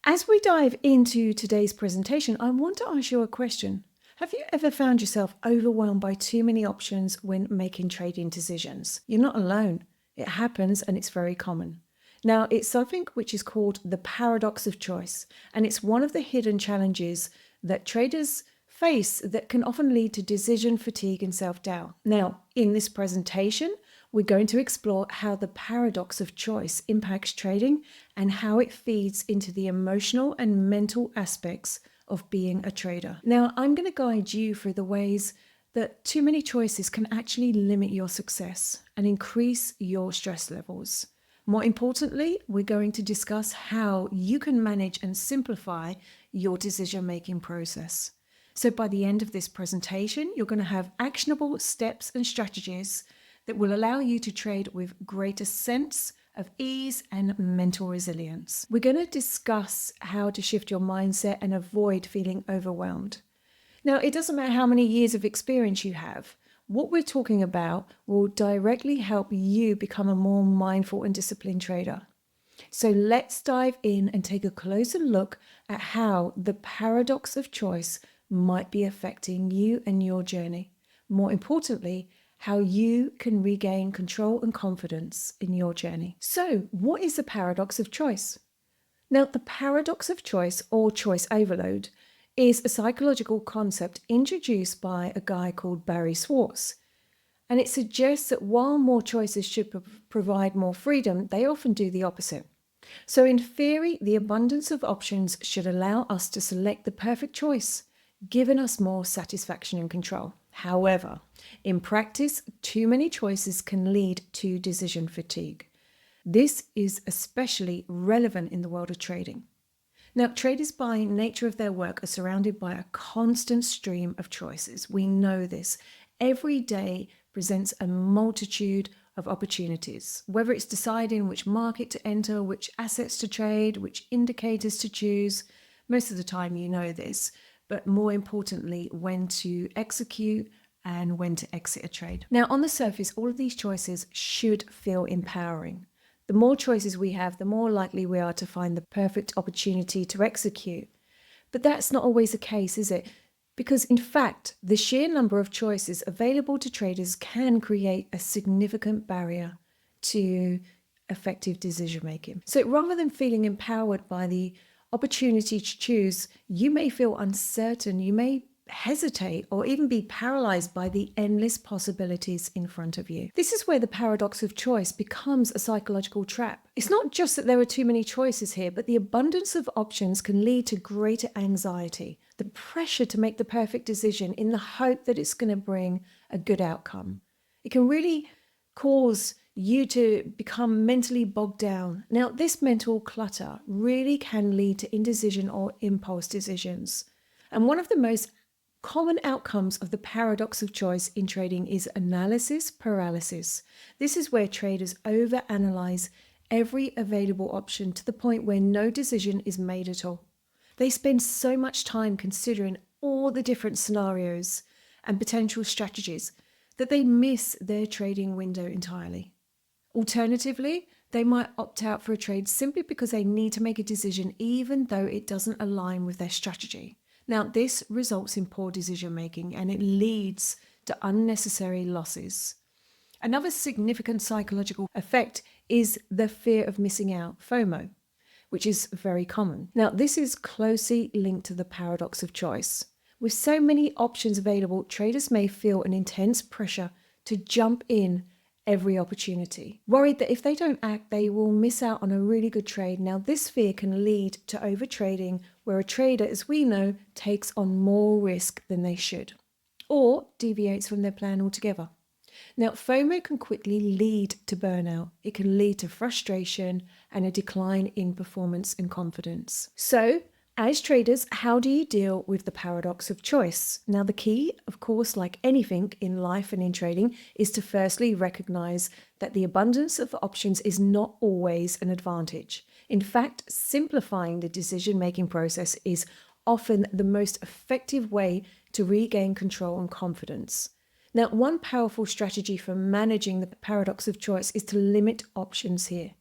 As we dive into today's presentation, I want to ask you a question. Have you ever found yourself overwhelmed by too many options when making trading decisions? You're not alone. It happens and it's very common. Now, it's something which is called the paradox of choice, and it's one of the hidden challenges that traders face that can often lead to decision fatigue and self-doubt. Now, in this presentation, we're going to explore how the paradox of choice impacts trading and how it feeds into the emotional and mental aspects of being a trader. Now, I'm going to guide you through the ways that too many choices can actually limit your success and increase your stress levels. More importantly, we're going to discuss how you can manage and simplify your decision-making process. So by the end of this presentation, you're going to have actionable steps and strategies that will allow you to trade with greater sense of ease and mental resilience. We're going to discuss how to shift your mindset and avoid feeling overwhelmed. Now, it doesn't matter how many years of experience you have. What we're talking about will directly help you become a more mindful and disciplined trader. So let's dive in and take a closer look at how the paradox of choice might be affecting you and your journey. More importantly, how you can regain control and confidence in your journey. So, what is the paradox of choice? Now, the paradox of choice, or choice overload, is a psychological concept introduced by a guy called Barry Schwartz. And it suggests that while more choices should provide more freedom, they often do the opposite. So in theory, the abundance of options should allow us to select the perfect choice, giving us more satisfaction and control. However, in practice, too many choices can lead to decision fatigue. This is especially relevant in the world of trading. Now, traders by nature of their work are surrounded by a constant stream of choices. We know this. Every day presents a multitude of opportunities, whether it's deciding which market to enter, which assets to trade, which indicators to choose. Most of the time you know this, but more importantly, when to execute and when to exit a trade. Now, on the surface, all of these choices should feel empowering. The more choices we have, the more likely we are to find the perfect opportunity to execute. But that's not always the case, is it? Because in fact, the sheer number of choices available to traders can create a significant barrier to effective decision making. So rather than feeling empowered by the opportunity to choose, you may feel uncertain, you may hesitate, or even be paralyzed by the endless possibilities in front of you. This is where the paradox of choice becomes a psychological trap. It's not just that there are too many choices here, but the abundance of options can lead to greater anxiety, the pressure to make the perfect decision in the hope that it's going to bring a good outcome. It can really cause you to become mentally bogged down. Now, this mental clutter really can lead to indecision or impulse decisions. And one of the most common outcomes of the paradox of choice in trading is analysis paralysis. This is where traders overanalyze every available option to the point where no decision is made at all. They spend so much time considering all the different scenarios and potential strategies that they miss their trading window entirely. Alternatively, they might opt out for a trade simply because they need to make a decision even though it doesn't align with their strategy. Now, this results in poor decision making and it leads to unnecessary losses. Another significant psychological effect is the fear of missing out, FOMO, which is very common. Now, this is closely linked to the paradox of choice. With so many options available, traders may feel an intense pressure to jump in every opportunity, worried that if they don't act, they will miss out on a really good trade. Now, this fear can lead to overtrading, where a trader, as we know, takes on more risk than they should, or deviates from their plan altogether. Now, FOMO can quickly lead to burnout. It can lead to frustration and a decline in performance and confidence. So, as traders, how do you deal with the paradox of choice? Now, the key, of course, like anything in life and in trading, is to firstly recognize that the abundance of options is not always an advantage. In fact, simplifying the decision-making process is often the most effective way to regain control and confidence. Now, one powerful strategy for managing the paradox of choice is to limit options here.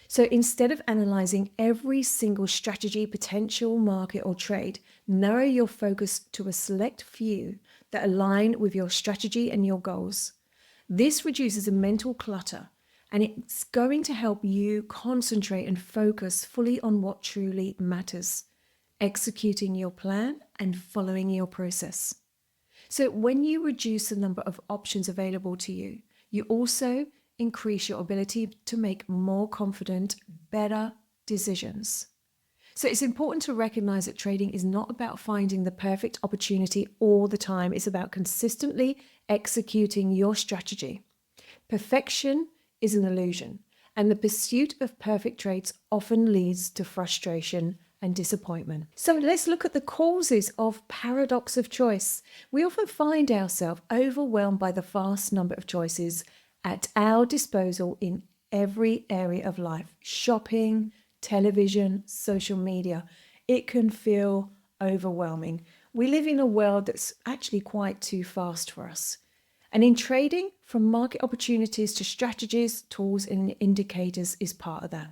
So instead of analyzing every single strategy, potential market, or trade, narrow your focus to a select few that align with your strategy and your goals. This reduces the mental clutter, and it's going to help you concentrate and focus fully on what truly matters, executing your plan and following your process. So when you reduce the number of options available to you, you also increase your ability to make more confident, better decisions. So it's important to recognize that trading is not about finding the perfect opportunity all the time. It's about consistently executing your strategy. Perfection is an illusion, and the pursuit of perfect trades often leads to frustration and disappointment. So let's look at the causes of paradox of choice. We often find ourselves overwhelmed by the vast number of choices at our disposal in every area of life. Shopping, television, social media. It can feel overwhelming. We live in a world that's actually quite too fast for us. And in trading, from market opportunities to strategies, tools, and indicators is part of that.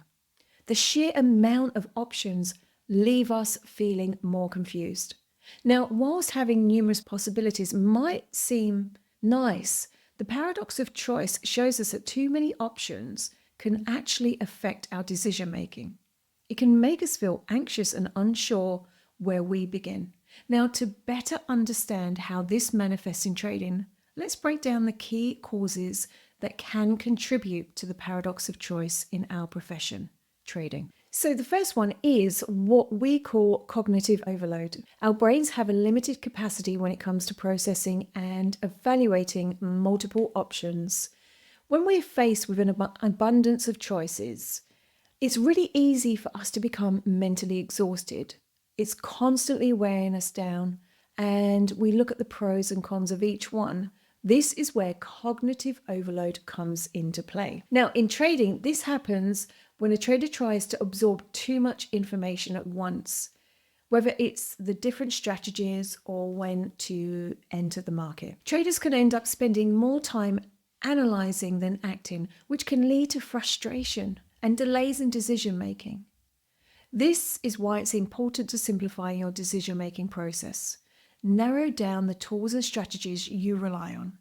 The sheer amount of options leave us feeling more confused. Now, whilst having numerous possibilities might seem nice, the paradox of choice shows us that too many options can actually affect our decision making. It can make us feel anxious and unsure where we begin. Now, to better understand how this manifests in trading, let's break down the key causes that can contribute to the paradox of choice in our profession, trading. So the first one is what we call cognitive overload. Our brains have a limited capacity when it comes to processing and evaluating multiple options. When we're faced with an abundance of choices, it's really easy for us to become mentally exhausted. It's constantly weighing us down, and we look at the pros and cons of each one. This is where cognitive overload comes into play. Now, in trading, this happens when a trader tries to absorb too much information at once, whether it's the different strategies or when to enter the market. Traders can end up spending more time analyzing than acting, which can lead to frustration and delays in decision making. This is why it's important to simplify your decision-making process. Narrow down the tools and strategies you rely on.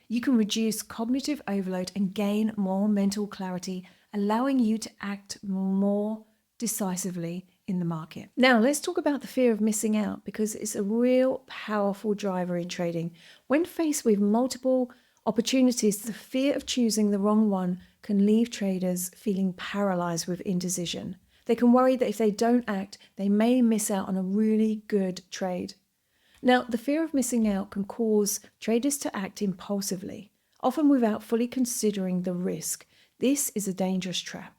You can reduce cognitive overload and gain more mental clarity, allowing you to act more decisively in the market. Now, let's talk about the fear of missing out, because it's a real powerful driver in trading. When faced with multiple opportunities, the fear of choosing the wrong one can leave traders feeling paralyzed with indecision. They can worry that if they don't act, they may miss out on a really good trade. Now, the fear of missing out can cause traders to act impulsively, often without fully considering the risk. This is a dangerous trap.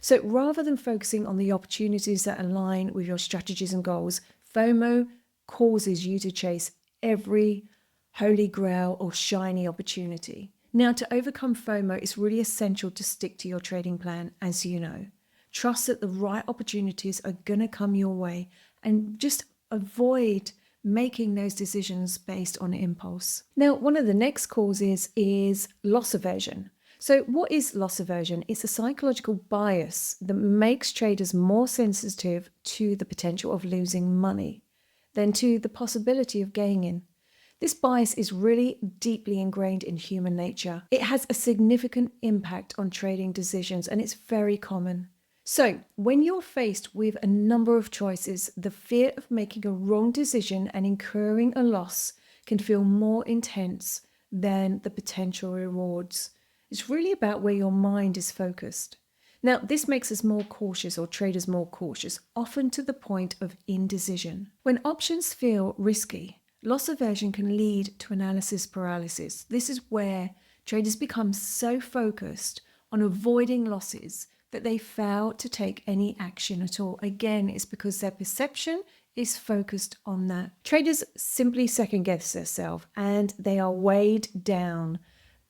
So rather than focusing on the opportunities that align with your strategies and goals, FOMO causes you to chase every holy grail or shiny opportunity. Now, to overcome FOMO, it's really essential to stick to your trading plan, as you know. Trust that the right opportunities are going to come your way, and just avoid making those decisions based on impulse. Now, one of the next causes is loss aversion. So what is loss aversion? It's a psychological bias that makes traders more sensitive to the potential of losing money than to the possibility of gaining. This bias is really deeply ingrained in human nature. It has a significant impact on trading decisions, and it's very common. So when you're faced with a number of choices, the fear of making a wrong decision and incurring a loss can feel more intense than the potential rewards. It's really about where your mind is focused. Now, this makes us more cautious, or traders more cautious, often to the point of indecision. When options feel risky, loss aversion can lead to analysis paralysis. This is where traders become so focused on avoiding losses that they fail to take any action at all. Again, it's because their perception is focused on that. Traders simply second guess themselves, and they are weighed down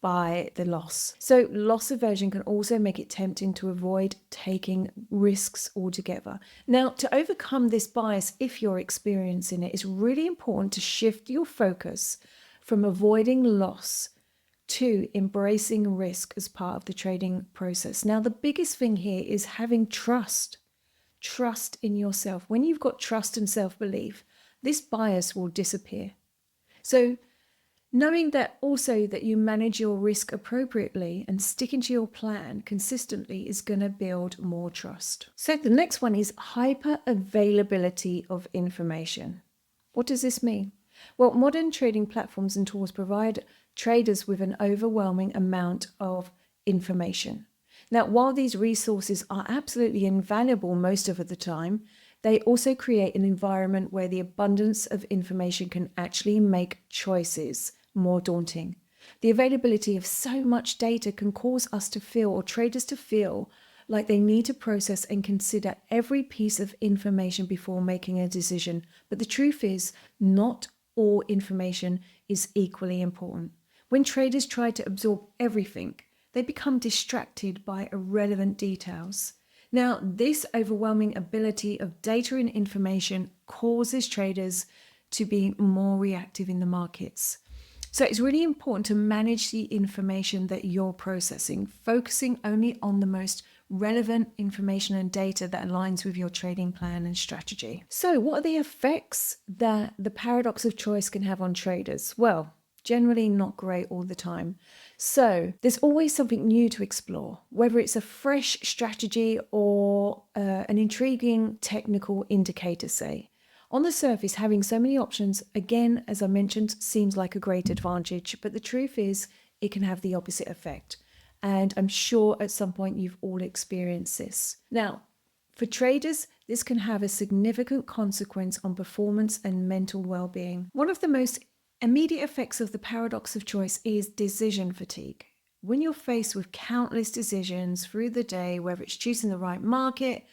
by the loss. So loss aversion can also make it tempting to avoid taking risks altogether. Now, to overcome this bias, if you're experiencing it, it's really important to shift your focus from avoiding loss to embracing risk as part of the trading process. Now, the biggest thing here is having trust in yourself. When you've got trust and self-belief, this bias will disappear. So knowing that also that you manage your risk appropriately and sticking to your plan consistently is going to build more trust. So the next one is hyper availability of information. What does this mean? Well, modern trading platforms and tools provide traders with an overwhelming amount of information. Now, while these resources are absolutely invaluable most of the time, they also create an environment where the abundance of information can actually make choices more daunting. The availability of so much data can cause us to feel, or traders to feel, like they need to process and consider every piece of information before making a decision. But the truth is, not all information is equally important. When traders try to absorb everything, they become distracted by irrelevant details. Now, this overwhelming ability of data and information causes traders to be more reactive in the markets. So it's really important to manage the information that you're processing, focusing only on the most relevant information and data that aligns with your trading plan and strategy. So what are the effects that the paradox of choice can have on traders? Well, generally not great all the time. So there's always something new to explore, whether it's a fresh strategy or an intriguing technical indicator, say. On the surface, having so many options, again, as I mentioned, seems like a great advantage, but the truth is it can have the opposite effect. And I'm sure at some point you've all experienced this. Now, for traders, this can have a significant consequence on performance and mental well-being. One of the most immediate effects of the paradox of choice is decision fatigue. When you're faced with countless decisions through the day, whether it's choosing the right market,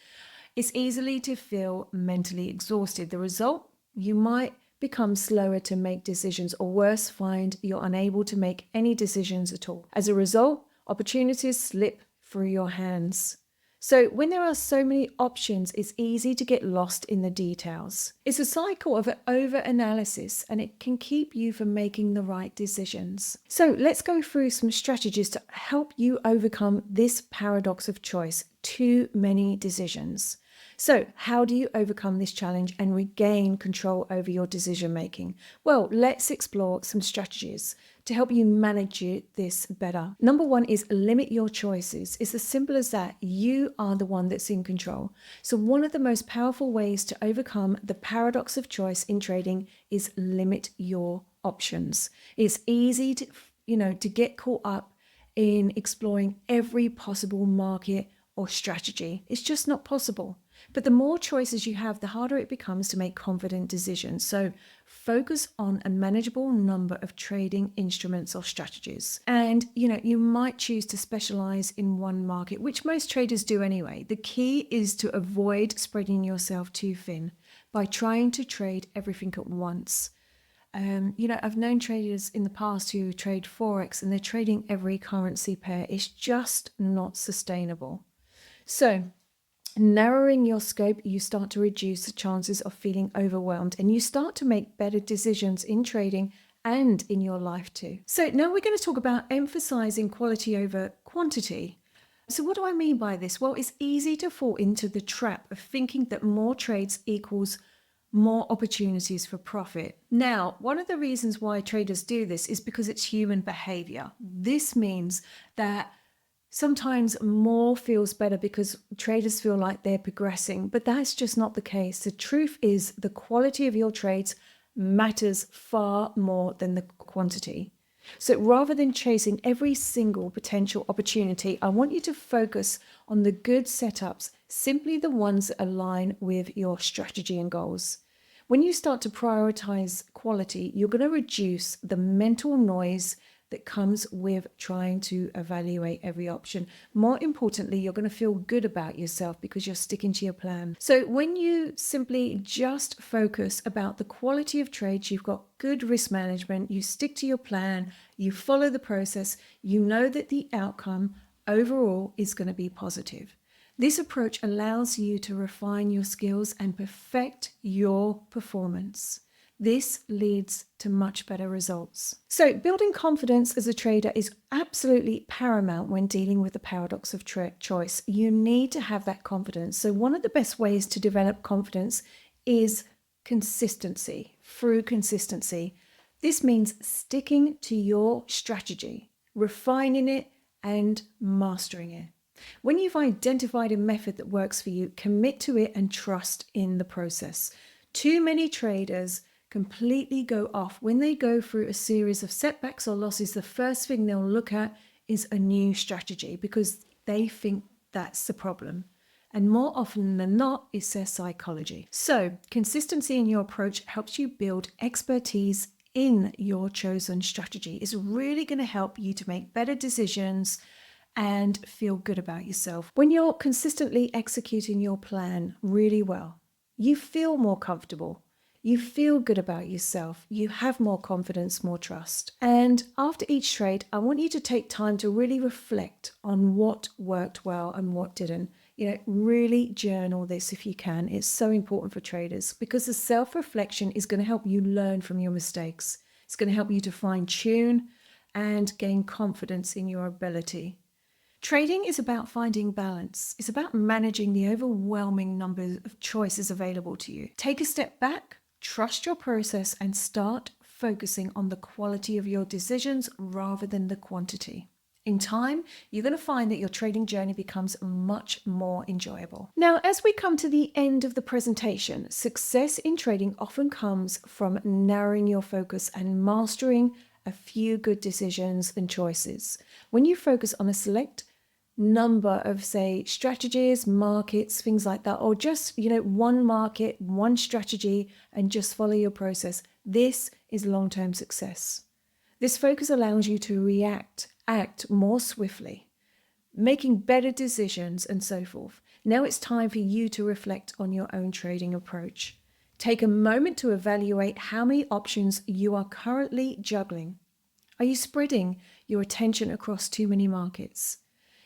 it's easily to feel mentally exhausted. The result, you might become slower to make decisions, or worse, find you're unable to make any decisions at all. As a result, opportunities slip through your hands. So when there are so many options, it's easy to get lost in the details. It's a cycle of over-analysis, and it can keep you from making the right decisions. So let's go through some strategies to help you overcome this paradox of choice, too many decisions. So how do you overcome this challenge and regain control over your decision making? Well, let's explore some strategies to help you manage this better. Number one is limit your choices. It's as simple as that. You are the one that's in control. So one of the most powerful ways to overcome the paradox of choice in trading is limit your options. It's easy to get caught up in exploring every possible market or strategy. It's just not possible. But the more choices you have, the harder it becomes to make confident decisions. So focus on a manageable number of trading instruments or strategies. And, you might choose to specialize in one market, which most traders do anyway. The key is to avoid spreading yourself too thin by trying to trade everything at once. I've known traders in the past who trade Forex and they're trading every currency pair. It's just not sustainable. So narrowing your scope, you start to reduce the chances of feeling overwhelmed, and you start to make better decisions in trading and in your life too. So now we're going to talk about emphasizing quality over quantity. So what do I mean by this? Well, it's easy to fall into the trap of thinking that more trades equals more opportunities for profit. Now, one of the reasons why traders do this is because it's human behavior. This means that sometimes more feels better because traders feel like they're progressing, but that's just not the case. The truth is the quality of your trades matters far more than the quantity. So rather than chasing every single potential opportunity, I want you to focus on the good setups, simply the ones that align with your strategy and goals. When you start to prioritize quality, you're going to reduce the mental noise that comes with trying to evaluate every option. More importantly, you're going to feel good about yourself because you're sticking to your plan. So when you simply just focus about the quality of trades, you've got good risk management, you stick to your plan, you follow the process, you know that the outcome overall is going to be positive. This approach allows you to refine your skills and perfect your performance. This leads to much better results. So building confidence as a trader is absolutely paramount when dealing with the paradox of choice. You need to have that confidence. So one of the best ways to develop confidence is consistency. Through consistency. This means sticking to your strategy, refining it, and mastering it. When you've identified a method that works for you, commit to it and trust in the process. Too many traders completely go off. When they go through a series of setbacks or losses, the first thing they'll look at is a new strategy because they think that's the problem. And more often than not, it's their psychology. So consistency in your approach helps you build expertise in your chosen strategy. It's really going to help you to make better decisions and feel good about yourself. When you're consistently executing your plan really well, you feel more comfortable. You feel good about yourself. You have more confidence, more trust. And after each trade, I want you to take time to really reflect on what worked well and what didn't. Really journal this if you can. It's so important for traders because the self-reflection is going to help you learn from your mistakes. It's going to help you to fine-tune and gain confidence in your ability. Trading is about finding balance. It's about managing the overwhelming number of choices available to you. Take a step back, trust your process, and start focusing on the quality of your decisions rather than the quantity. In time, you're going to find that your trading journey becomes much more enjoyable. Now, as we come to the end of the presentation, success in trading often comes from narrowing your focus and mastering a few good decisions and choices. When you focus on a select number of, say, strategies, markets, things like that, or just, one market, one strategy, and just follow your process, this is long-term success. This focus allows you to act more swiftly, making better decisions and so forth. Now it's time for you to reflect on your own trading approach. Take a moment to evaluate how many options you are currently juggling. Are you spreading your attention across too many markets?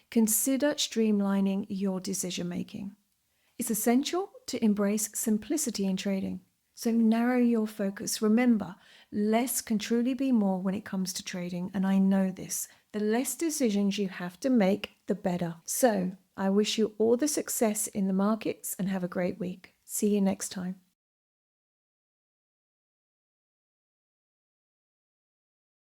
Consider streamlining your decision making. It's essential to embrace simplicity in trading. So narrow your focus. Remember, less can truly be more when it comes to trading, and I know this. The less decisions you have to make, the better. So I wish you all the success in the markets and have a great week. See you next time.